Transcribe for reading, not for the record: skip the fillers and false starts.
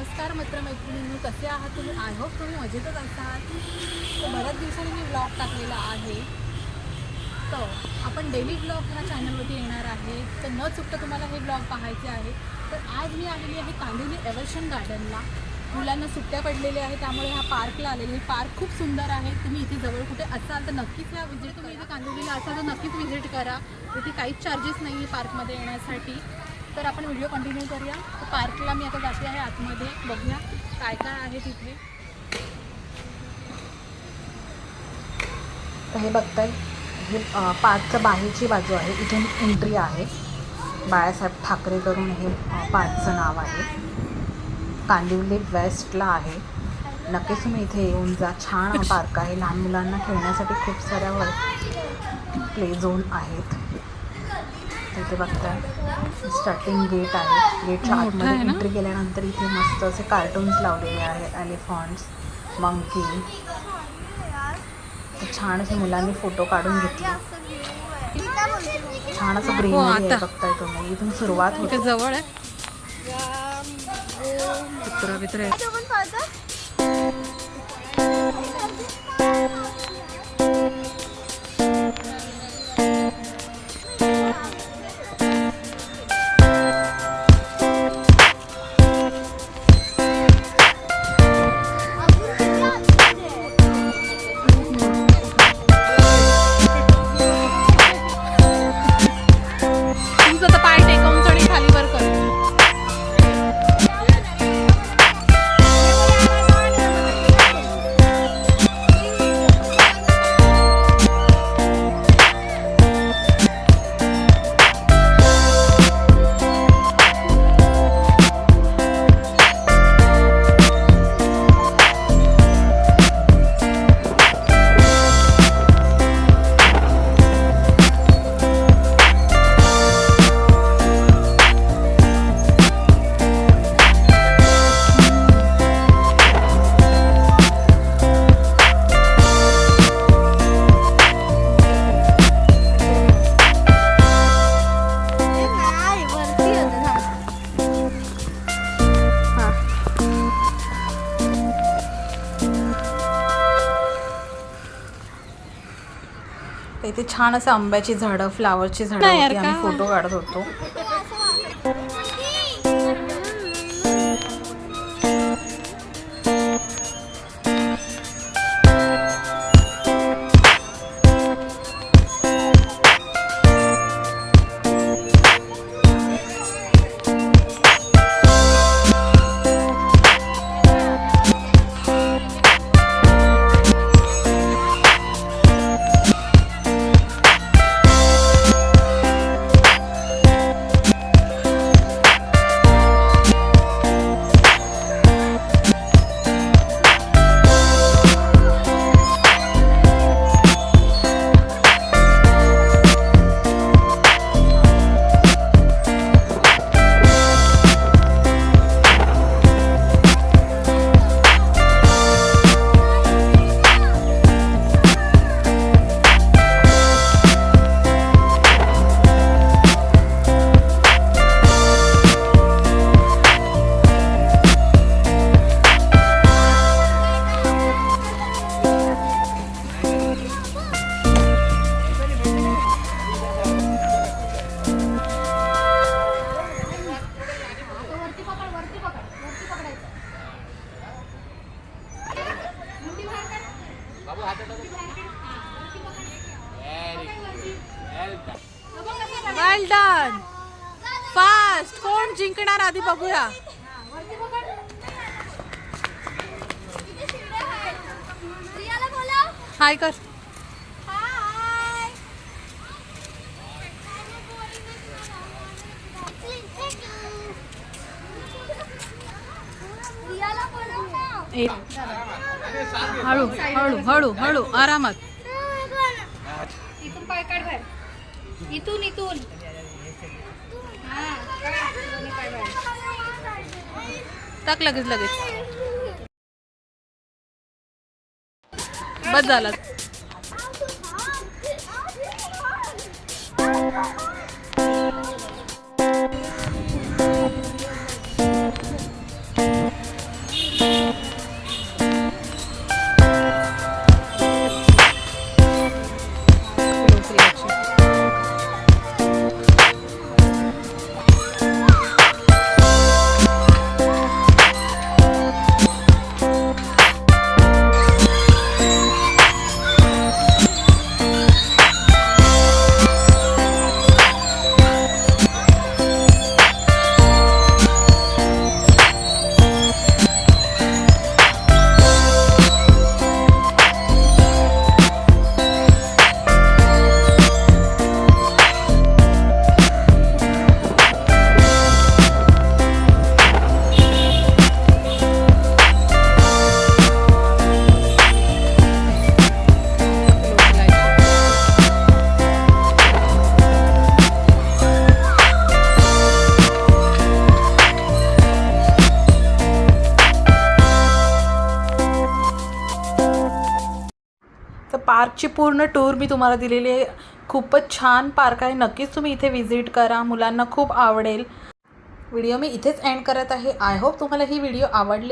नमस्कार मित्रमैत्रिणींनो, कसे आहात तुम्ही? आय होप तुम्ही मजेतच असाल. तर बऱ्याच दिवसांनी मी व्लॉग टाकलेला आहे. तर आपण डेली व्लॉग ह्या चॅनलवरती येणार आहे. तर न चुकता तुम्हाला हे व्लॉग पाहायचे आहे. तर आज मी आलेली आहे कांदिवली एव्हर्शन गार्डनला. मुलांना सुट्ट्या पडलेल्या आहेत, त्यामुळे ह्या पार्कला आलेली. पार्क खूप सुंदर आहे. तुम्ही इथे जवळ कुठे असाल तर नक्कीच या विजिट. तुम्ही इथे कांदिवलीला असाल तर नक्कीच विजिट करा. इथे काहीच चार्जेस नाही आहे पार्कमध्ये येण्यासाठी. तर आपण व्हिडिओ कंटिन्यू करूया. तर पार्कला मी आता जाते आहे आतमध्ये. बघूया काय काय आहे तिथे. तर हे बघताय, हे पार्कचं बाहेरची बाजू आहे. इथून एंट्री आहे. बाळासाहेब ठाकरे करून हे पार्कचं नाव आहे. कांदिवली वेस्टला आहे. नक्कीच तुम्ही इथे येऊन जा. छान पार्क आहे. लहान मुलांना खेळण्यासाठी खूप साऱ्या प्ले झोन आहेत. तिथे बघताय स्टार्टिंग गेट आहे. गेटच्या आतमध्ये एंट्री केल्यानंतर इथे मस्त असे कार्टून्स लावलेले आहेत. Elephants, monkey. छान असे मुलांनी फोटो काढून घेतले. छान असं ग्रीनरी आहे. बघताय तुम्ही. इथून सुरुवात होते. जवळ आहे मित्र इथे छान असं आंब्याची झाडं, फ्लावरची झाडं होती. आम्ही फोटो काढत होतो. वेल डन. फास्ट. कोण जिंकणार आधी बघूया. हाय कर. हळू हळू हळू हळू आरामात. इथून पाय काढ बाहेर. इथून इथून टाक लगेच लगेच. बस झालं. पार्कची पूर्ण टूर मी तुम्हाला दिलेली आहे. खूपच छान पार्क आहे. नक्कीच तुम्ही इथे व्हिजिट करा. मुलांना खूप आवडेल. व्हिडिओ मी इथेच एंड करत आहे. आय होप तुम्हाला ही व्हिडिओ आवडली